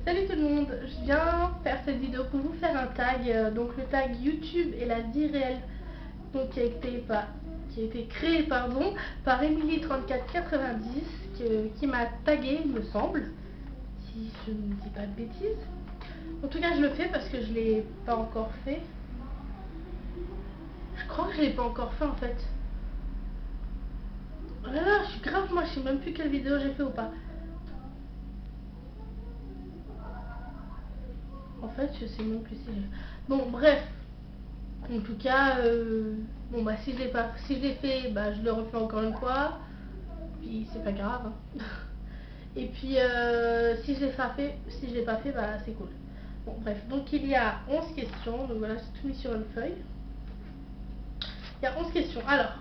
Salut tout le monde, je viens faire cette vidéo pour vous faire un tag, donc le tag YouTube et la vie réelle, donc qui a été créé par Emily3490 qui m'a tagué, il me semble, si je ne dis pas de bêtises. En tout cas je le fais parce que je l'ai pas encore fait. Je crois que je l'ai pas encore fait en fait. Oh là là, je suis grave, moi je sais même plus quelle vidéo j'ai fait ou pas. En fait, je sais même plus si j'ai... Bon, bref. En tout cas, bon bah si je l'ai fait, bah je le refais encore une fois. Puis c'est pas grave. Hein. Et puis si je l'ai pas fait, bah c'est cool. Bon bref, donc il y a 11 questions. Donc voilà, c'est tout mis sur une feuille. Il y a 11 questions. Alors.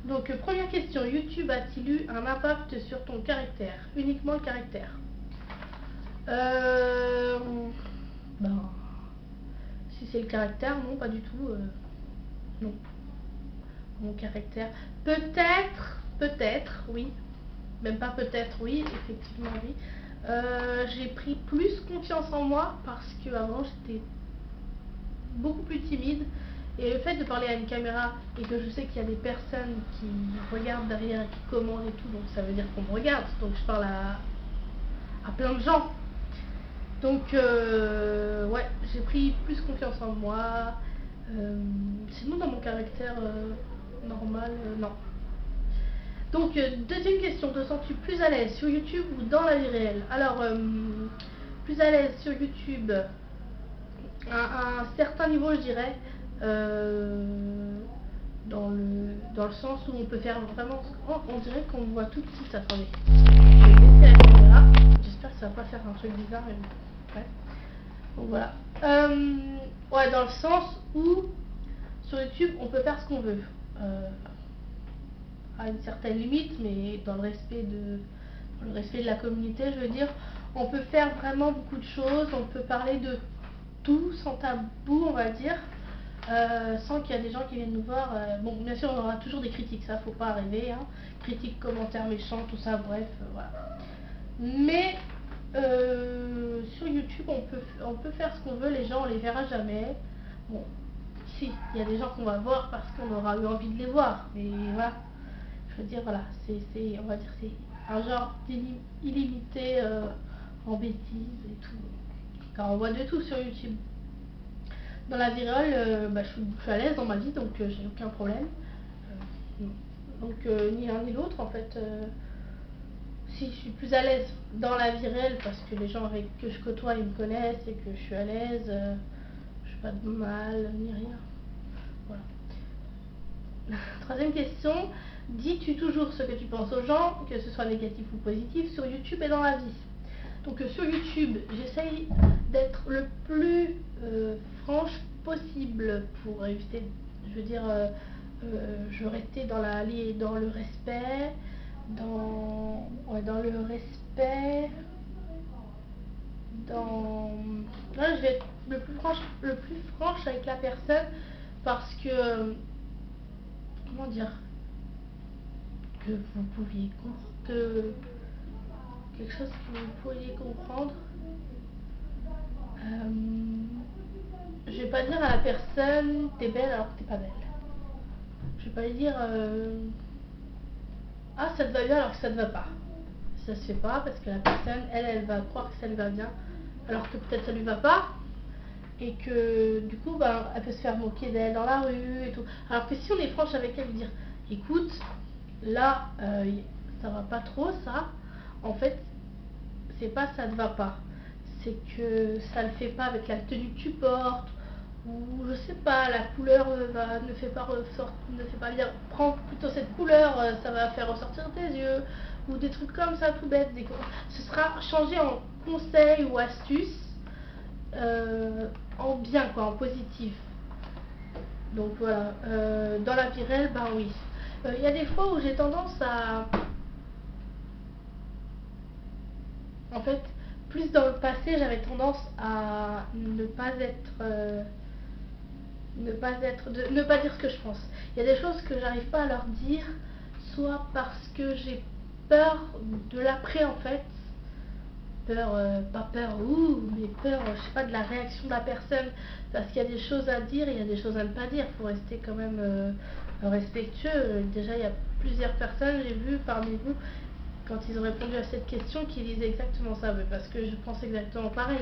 Donc première question, YouTube a-t-il eu un impact sur ton caractère? Uniquement le caractère. Ben, si c'est le caractère, non, pas du tout. Non. Mon caractère. Peut-être, oui. Même pas peut-être, oui, effectivement, oui. J'ai pris plus confiance en moi parce qu'avant j'étais beaucoup plus timide. Et le fait de parler à une caméra et que je sais qu'il y a des personnes qui regardent derrière et qui commandent et tout, donc ça veut dire qu'on me regarde. Donc je parle à plein de gens. Donc ouais, j'ai pris plus confiance en moi. Sinon dans mon caractère normal, non. Donc deuxième question, te sens-tu plus à l'aise sur YouTube ou dans la vie réelle? Alors plus à l'aise sur YouTube à un certain niveau je dirais, dans le sens où on peut faire vraiment, on dirait qu'on voit tout de suite. Attendez, je vais laisser la caméra, j'espère que ça va pas faire un truc bizarre mais bref. Donc voilà, ouais, dans le sens où sur YouTube on peut faire ce qu'on veut, à une certaine limite, mais dans le respect de la communauté, je veux dire, on peut faire vraiment beaucoup de choses, on peut parler de tout sans tabou, on va dire, sans qu'il y ait des gens qui viennent nous voir. Bon, bien sûr, on aura toujours des critiques, ça faut pas rêver, hein. Critiques, commentaires méchants, tout ça, bref, voilà. Mais sur YouTube, on peut faire ce qu'on veut, les gens, on les verra jamais. Bon, si, il y a des gens qu'on va voir parce qu'on aura eu envie de les voir, mais voilà. Je veux dire, voilà, on va dire, c'est un genre illimité en bêtises et tout. Car on voit de tout sur YouTube. Dans la vie réelle, bah, je suis à l'aise dans ma vie, donc j'ai aucun problème. Donc ni l'un ni l'autre, en fait. Si je suis plus à l'aise dans la vie réelle, parce que les gens que je côtoie, ils me connaissent et que je suis à l'aise, je fais pas de mal, ni rien. Voilà. Troisième question, dis-tu toujours ce que tu penses aux gens, que ce soit négatif ou positif, sur YouTube et dans la vie? Donc sur YouTube, j'essaye d'être le plus franche possible pour éviter, je veux dire, je veux rester dans le respect, dans le respect, là je vais être le plus franche avec la personne parce que, comment dire, que vous pouviez quelque chose que vous pourriez comprendre. Je vais pas dire à la personne t'es belle alors que t'es pas belle. Je vais pas lui dire ah ça te va bien alors que ça te va pas. Ça se fait pas parce que la personne elle va croire que ça lui va bien alors que peut-être ça lui va pas. Et que du coup bah, elle peut se faire moquer d'elle dans la rue et tout. Alors que si on est franche avec elle, lui dire écoute, là ça va pas trop ça, en fait c'est pas ça te va pas, c'est que ça le fait pas avec la tenue que tu portes, ou je sais pas, la couleur ne fait pas bien, prends plutôt cette couleur, ça va faire ressortir tes yeux, ou des trucs comme ça tout bête, ce sera changé en conseil ou astuce, en bien quoi, en positif. Donc voilà, dans la vie réelle, ben oui. Il y a des fois où j'ai tendance à... En fait, plus dans le passé, j'avais tendance à ne pas dire ce que je pense. Il y a des choses que j'arrive pas à leur dire, soit parce que j'ai peur de l'après en fait, peur, pas peur, mais peur, je sais pas, de la réaction de la personne, parce qu'il y a des choses à dire et il y a des choses à ne pas dire, il faut rester quand même respectueux. Déjà, il y a plusieurs personnes, j'ai vu parmi vous, quand ils ont répondu à cette question, qui disaient exactement ça, mais parce que je pense exactement pareil.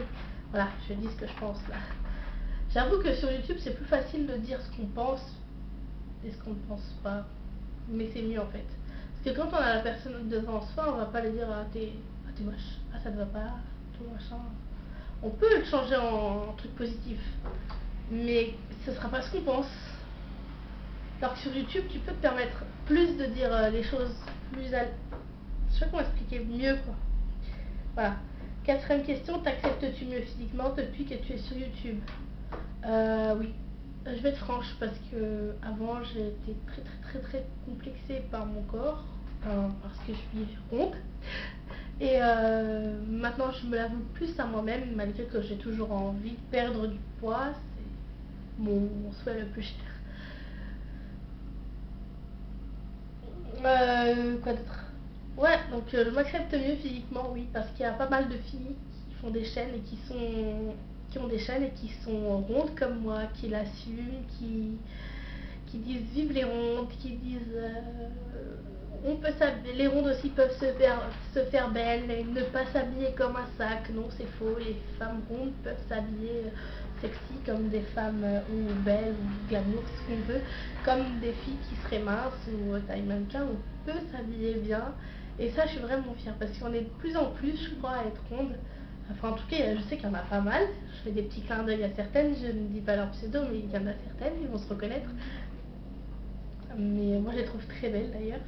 Voilà, je dis ce que je pense là. J'avoue que sur YouTube, c'est plus facile de dire ce qu'on pense et ce qu'on ne pense pas, mais c'est mieux en fait. Parce que quand on a la personne devant soi, on va pas lui dire t'es moche, ah ça te va pas, tout machin. On peut le changer en truc positif, mais ce sera pas ce qu'on pense. Alors que sur YouTube, tu peux te permettre plus de dire les choses plus à... Je sais pas comment expliquer mieux quoi. Voilà. Quatrième question, t'acceptes-tu mieux physiquement depuis que tu es sur YouTube? Oui. Je vais être franche parce que avant j'étais très complexée par mon corps, parce que je suis ronde. Et maintenant je me l'avoue plus à moi-même, malgré que j'ai toujours envie de perdre du poids. C'est mon souhait le plus cher. Quoi d'autre? Ouais, donc je m'accepte mieux physiquement, oui, parce qu'il y a pas mal de filles qui font des chaînes et qui ont des chaînes et qui sont rondes comme moi, qui l'assument, qui disent vive les rondes, qui disent on peut s'habiller, les rondes aussi peuvent se faire belles et ne pas s'habiller comme un sac. Non, c'est faux, les femmes rondes peuvent s'habiller sexy comme des femmes ou belles ou glamour, ce qu'on veut, comme des filles qui seraient minces ou taille mannequin, on peut s'habiller bien. Et ça, je suis vraiment fière parce qu'on est de plus en plus, je crois, à être ronde. Enfin, en tout cas, je sais qu'il y en a pas mal. Je fais des petits clins d'œil à certaines, je ne dis pas leur pseudo, mais il y en a certaines, ils vont se reconnaître. Mais moi, je les trouve très belles d'ailleurs.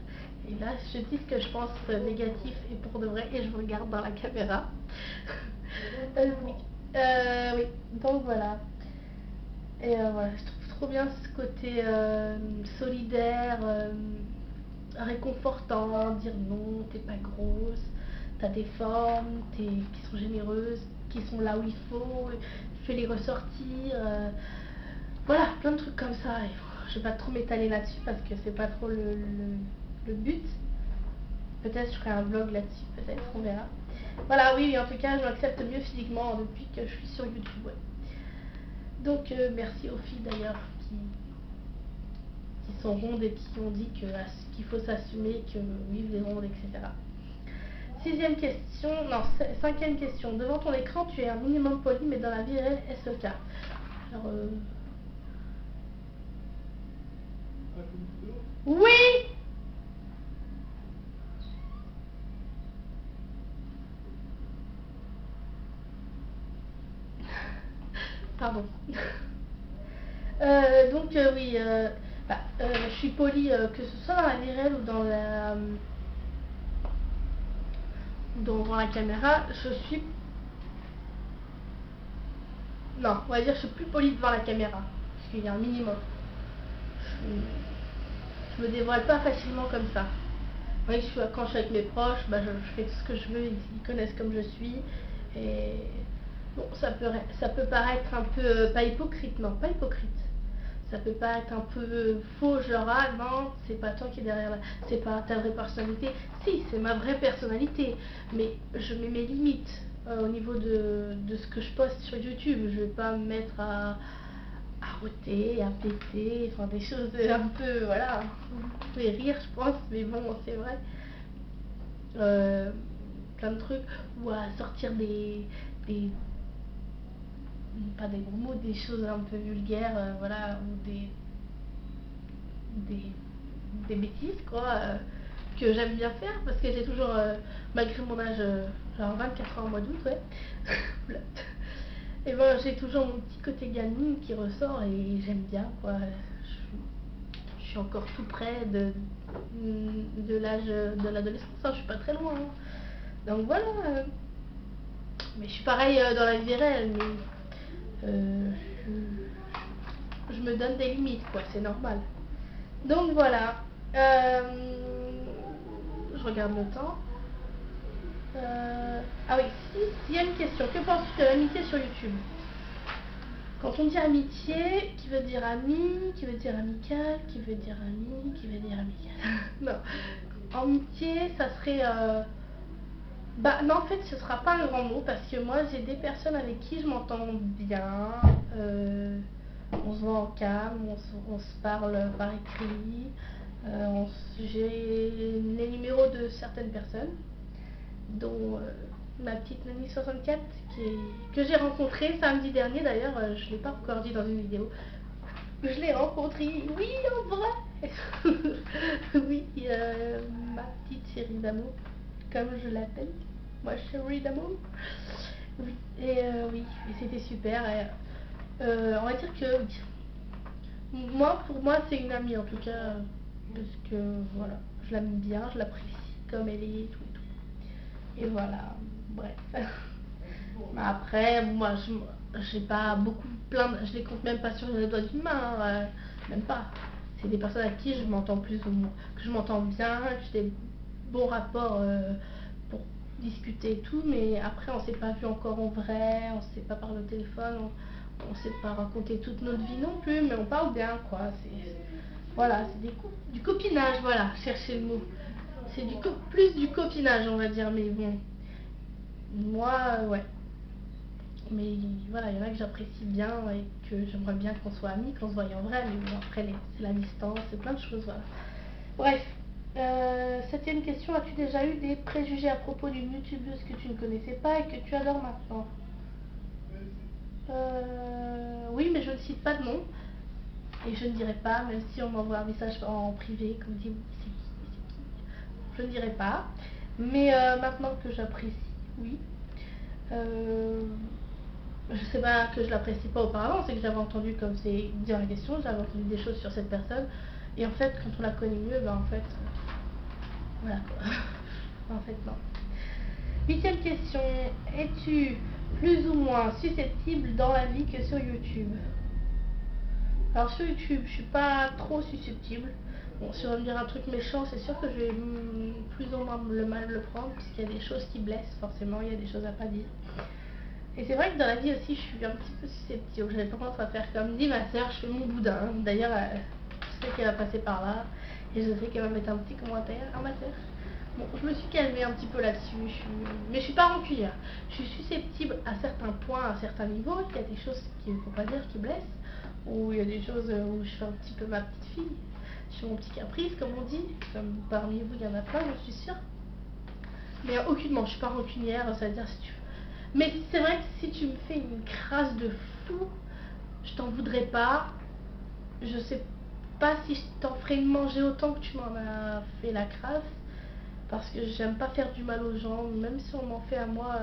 Et là, je dis ce que je pense négatif et pour de vrai, et je vous regarde dans la caméra. Oui. Oui, donc voilà. Et voilà, je trouve trop bien ce côté solidaire, réconfortant, dire non, t'es pas grosse, t'as des formes, qui sont généreuses, qui sont là où il faut, fais-les ressortir. Voilà, plein de trucs comme ça. Et, je vais pas trop m'étaler là-dessus parce que c'est pas trop le but. Peut-être je ferai un vlog là-dessus, peut-être, on verra. Voilà, oui, en tout cas, je m'accepte mieux physiquement depuis que je suis sur YouTube. Ouais. Donc, merci aux filles d'ailleurs qui sont rondes et qui ont dit qu'il faut s'assumer, que vivre les rondes, etc. Sixième question, non, cinquième question. Devant ton écran, tu es un minimum poli, mais dans la vie réelle, est-ce le cas? Alors, oui! Pardon. Donc oui, je suis polie que ce soit dans la vie réelle ou dans la caméra. Je suis... Non, on va dire que je suis plus polie devant la caméra. Parce qu'il y a un minimum. Je me dévoile pas facilement comme ça. Oui, quand je suis avec mes proches, je fais tout ce que je veux, ils connaissent comme je suis. Et bon, ça peut paraître un peu, pas hypocrite, non, pas hypocrite. Ça peut paraître un peu faux, genre ah non, c'est pas toi qui est derrière là, c'est pas ta vraie personnalité. Si, c'est ma vraie personnalité, mais je mets mes limites au niveau de ce que je poste sur YouTube. Je vais pas me mettre à rôter, à péter, enfin des choses un peu, voilà, vous pouvez rire je pense, mais bon, c'est vrai. Plein de trucs, ou à sortir des pas des gros mots, des choses un peu vulgaires, voilà, ou des, des bêtises, quoi, que j'aime bien faire, parce que j'ai toujours, malgré mon âge, genre 24 ans au mois d'août, ouais, et ben j'ai toujours mon petit côté gamine qui ressort, et j'aime bien, quoi, je suis encore tout près de l'âge de l'adolescence, hein, je suis pas très loin, hein. Donc voilà, mais je suis pareil dans la vie réelle, mais je me donne des limites, quoi, c'est normal. Donc voilà. Je regarde le temps. Ah oui, sixième question. Que penses-tu de l'amitié sur YouTube? Quand on dit amitié, qui veut dire ami, qui veut dire amical, qui veut dire ami, qui veut dire amical. Non. Amitié, ça serait Bah non, en fait, ce sera pas un grand mot parce que moi, j'ai des personnes avec qui je m'entends bien. euh, on se voit en cam, on se parle par écrit. J'ai les numéros de certaines personnes, dont ma petite Nani 64 que j'ai rencontrée samedi dernier d'ailleurs. Je ne l'ai pas encore dit dans une vidéo. Je l'ai rencontrée, oui, en vrai. Oui, ma petite chérie d'amour, comme je l'appelle, ma chérie d'amour. Oui, oui, et c'était super. Et, on va dire que moi, pour moi, c'est une amie en tout cas, parce que voilà, je l'aime bien, je l'apprécie comme elle est, tout et tout. Et voilà, bref. Mais après, moi, j'ai pas beaucoup plein, je les compte même pas sur les doigts d'une main, même pas. C'est des personnes avec qui je m'entends plus ou moins, que je m'entends bien, que j'ai des bons rapports pour discuter et tout, mais après, on s'est pas vu encore en vrai, on s'est pas parlé au téléphone, on s'est pas raconté toute notre vie non plus, mais on parle bien, quoi. Voilà, c'est du copinage, voilà, cherchez le mot. C'est plus du copinage, on va dire, mais bon, moi, ouais. Mais voilà, il y en a que j'apprécie bien et que j'aimerais bien qu'on soit amis, qu'on se voie en vrai, mais bon, après, c'est la distance, c'est plein de choses, voilà. Bref, septième question, as-tu déjà eu des préjugés à propos d'une youtubeuse que tu ne connaissais pas et que tu adores maintenant? Oui, mais je ne cite pas de nom et je ne dirai pas, même si on m'envoie un message en privé, comme dit c'est qui, je ne dirai pas. Mais maintenant que j'apprécie, oui. Euh, je sais pas que je l'apprécie pas auparavant, c'est que j'avais entendu, comme c'est dire la question, j'avais entendu des choses sur cette personne. Et en fait, quand on la connaît mieux, ben en fait, voilà quoi. En fait, non. Huitième question, es-tu plus ou moins susceptible dans la vie que sur YouTube? Alors sur YouTube, je suis pas trop susceptible. Bon, si on va me dire un truc méchant, c'est sûr que je vais plus ou moins le mal le prendre, puisqu'il y a des choses qui blessent, forcément, il y a des choses à pas dire. Et c'est vrai que dans la vie aussi, je suis un petit peu susceptible. J'avais tendance à faire comme dit ma soeur, je fais mon boudin. D'ailleurs, je sais qu'elle va passer par là, et je sais qu'elle va mettre un petit commentaire à ma soeur. Bon, je me suis calmée un petit peu là-dessus, mais je suis pas rancunière. Je suis susceptible à certains points, à certains niveaux. Il y a des choses qu'il ne faut pas dire qui blessent, ou il y a des choses où je fais un petit peu ma petite fille. Je fais mon petit caprice, comme on dit. Comme parmi vous, il y en a plein, je suis sûre. Mais aucunement, je suis pas rancunière, ça veut dire si tu veux. Mais c'est vrai que si tu me fais une crasse de fou, je t'en voudrais pas. Je sais pas si je t'en ferais manger autant que tu m'en as fait la crasse. Parce que j'aime pas faire du mal aux gens, même si on m'en fait à moi,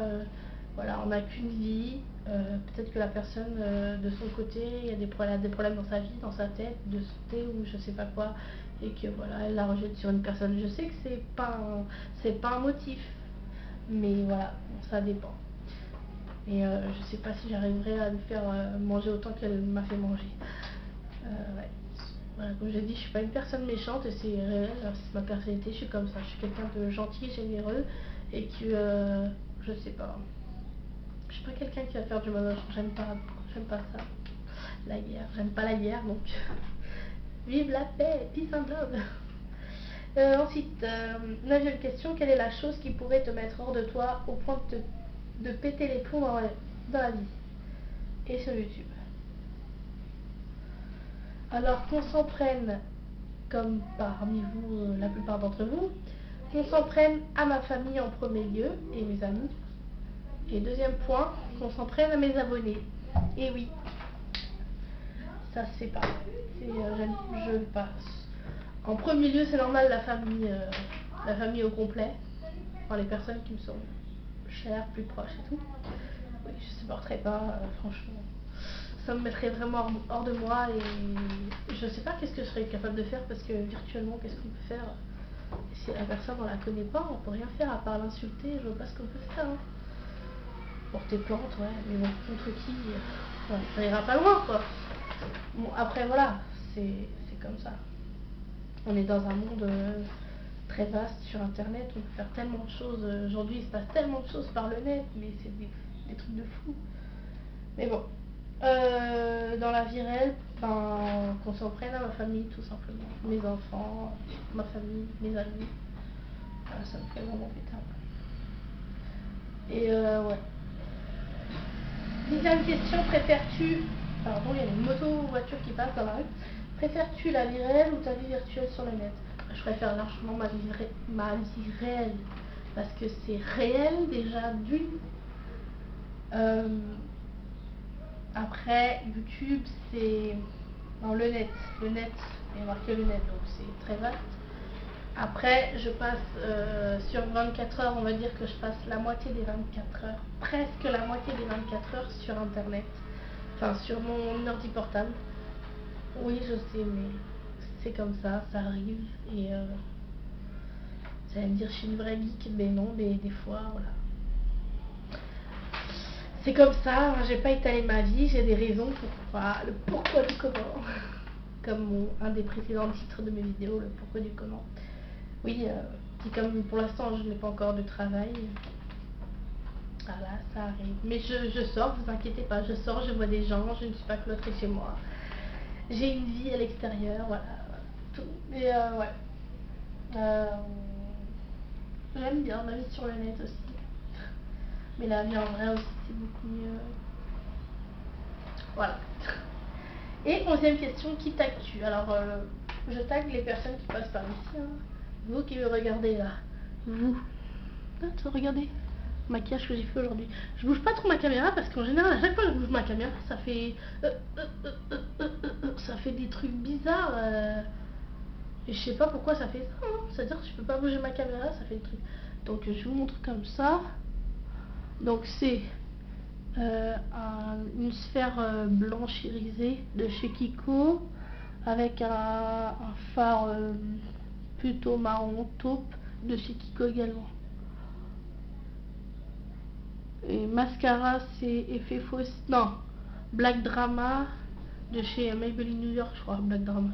voilà, on n'a qu'une vie. Peut-être que la personne de son côté, il y a des problèmes dans sa vie, dans sa tête, de santé ou je sais pas quoi, et que voilà, elle la rejette sur une personne. Je sais que c'est pas un motif, mais voilà, bon, ça dépend. Et je sais pas si j'arriverai à lui faire manger autant qu'elle m'a fait manger. Ouais. Voilà, comme j'ai dit, je suis pas une personne méchante et c'est réel, c'est ma personnalité, je suis comme ça. Je suis quelqu'un de gentil, généreux et que je sais pas. Je suis pas quelqu'un qui va faire du mal aux gens, j'aime pas ça. La guerre, j'aime pas la guerre donc vive la paix, peace and love. Ensuite, 9e question, quelle est la chose qui pourrait te mettre hors de toi au point de péter les plombs dans la vie et sur YouTube? Alors qu'on s'en prenne, comme parmi vous, la plupart d'entre vous, qu'on s'en prenne à ma famille en premier lieu et mes amis. Et deuxième point, qu'on s'en prenne à mes abonnés. Et oui, ça se fait pas. Je passe. En premier lieu, c'est normal la famille au complet. Enfin, les personnes qui me sont chères, plus proches et tout. Oui, je supporterais pas, franchement. Ça me mettrait vraiment hors de moi et je sais pas qu'est-ce que je serais capable de faire parce que virtuellement, qu'est-ce qu'on peut faire? Si la personne on la connaît pas, on peut rien faire à part l'insulter, je vois pas ce qu'on peut faire. Hein. Porter plainte, ouais, mais bon, contre qui ça ira pas loin quoi. Bon, après voilà, c'est comme ça. On est dans un monde très vaste sur internet, on peut faire tellement de choses. Aujourd'hui, il se passe tellement de choses par le net, mais c'est des trucs de fou. Mais bon, dans la vie réelle, ben, qu'on s'en prenne à ma famille tout simplement. Mes enfants, ma famille, mes amis. Voilà, ça me fait vraiment péter un peu. Et ouais. 10e question, préfères-tu... Pardon, il y a une moto-voiture qui passe dans la rue. Préfères-tu la vie réelle ou ta vie virtuelle sur le net? Je préfère largement ma vie réelle. Parce que c'est réel déjà d'une. Après, YouTube, c'est... Non, le net. Le net, il y a marqué le net, donc c'est très vaste. Après, je passe sur 24 heures, on va dire que je passe la moitié des 24 heures, presque la moitié des 24 heures sur Internet. Enfin, sur mon ordi portable. Oui, je sais, mais c'est comme ça arrive. Et ça va me dire, je suis une vraie geek, mais non, des fois, voilà. C'est comme ça, j'ai pas étalé ma vie, j'ai des raisons pourquoi, le pourquoi du comment. Comme un des précédents titres de mes vidéos, le pourquoi du comment. Oui, comme pour l'instant je n'ai pas encore de travail, voilà, ça arrive. Mais je sors, vous inquiétez pas, je sors, je vois des gens, je ne suis pas cloîtrée chez moi. J'ai une vie à l'extérieur, voilà, tout. Et ouais. J'aime bien la vie sur le net aussi. Mais la vie en vrai aussi, c'est beaucoup mieux. Voilà. Et 11e question, qui tag-tu? Alors, je tag les personnes qui passent par ici. Hein. Vous qui me regardez là. Vous. Regardez le maquillage que j'ai fait aujourd'hui. Je bouge pas trop ma caméra parce qu'en général, à chaque fois que je bouge ma caméra, ça fait... ça fait des trucs bizarres. Et je sais pas pourquoi ça fait ça. Hein. C'est-à-dire que je peux pas bouger ma caméra, ça fait des trucs. Donc, je vous montre comme ça. Donc, c'est... une sphère blanche irisée de chez Kiko avec un phare plutôt marron taupe de chez Kiko également. Et mascara, c'est effet fausse, non, Black Drama de chez Maybelline New York, je crois. Black Drama,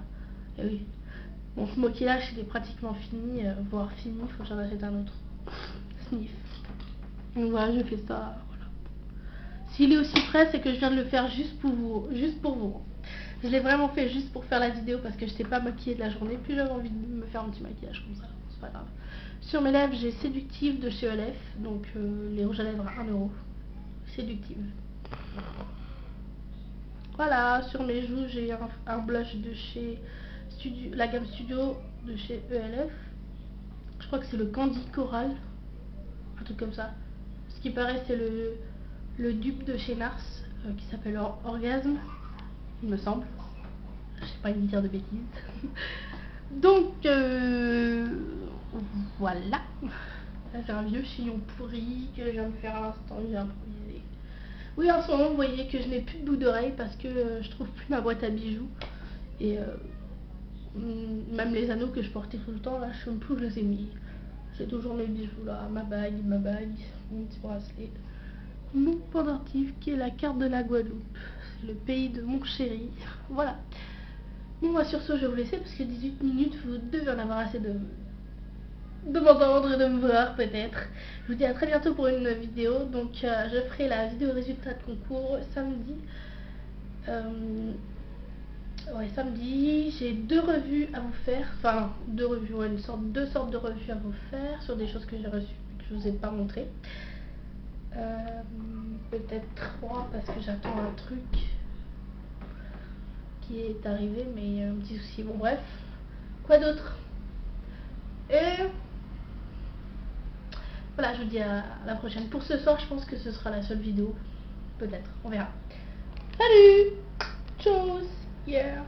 et oui. Bon, ce maquillage il est pratiquement fini, voire fini, faut que j'en achète un autre. Sniff. Donc voilà, je fais ça. S'il est aussi prêt, c'est que je viens de le faire juste pour vous. Juste pour vous. Je l'ai vraiment fait juste pour faire la vidéo parce que je n'étais pas maquillée de la journée. Puis j'avais envie de me faire un petit maquillage comme ça. C'est pas grave. Sur mes lèvres, j'ai Séductive de chez ELF. Donc les rouges à lèvres à 1 €. Séductive. Voilà. Sur mes joues, j'ai un blush de chez la gamme Studio de chez ELF. Je crois que c'est le Candy Coral. Un truc comme ça. Ce qui paraît, c'est le dupe de chez Nars qui s'appelle Orgasme, il me semble. Je sais pas une dire de bêtises. Donc voilà. Là j'ai un vieux chignon pourri que je viens de faire à l'instant, j'ai improvisé. Oui, en ce moment vous voyez que je n'ai plus de boucle d'oreille parce que je trouve plus ma boîte à bijoux. Et même les anneaux que je portais tout le temps, là je sais même plus où je les ai mis. J'ai toujours mes bijoux là, ma bague, mon petit bracelet. Mon pendentif qui est la carte de la Guadeloupe, le pays de mon chéri. Voilà. Bon, bah, sur ce, je vais vous laisser parce que 18 minutes, vous devez en avoir assez de m'entendre et de me voir peut-être. Je vous dis à très bientôt pour une vidéo. Donc, je ferai la vidéo résultat de concours samedi. Ouais, samedi, j'ai 2 revues à vous faire. Enfin, 2 revues, ouais, deux sortes de revues à vous faire sur des choses que j'ai reçues et que je vous ai pas montré. Peut-être 3 parce que j'attends un truc qui est arrivé, mais un petit souci. Bon, bref, quoi d'autre? Et voilà, je vous dis à la prochaine. Pour ce soir, je pense que ce sera la seule vidéo, peut-être, on verra. Salut, tchuss, yeah.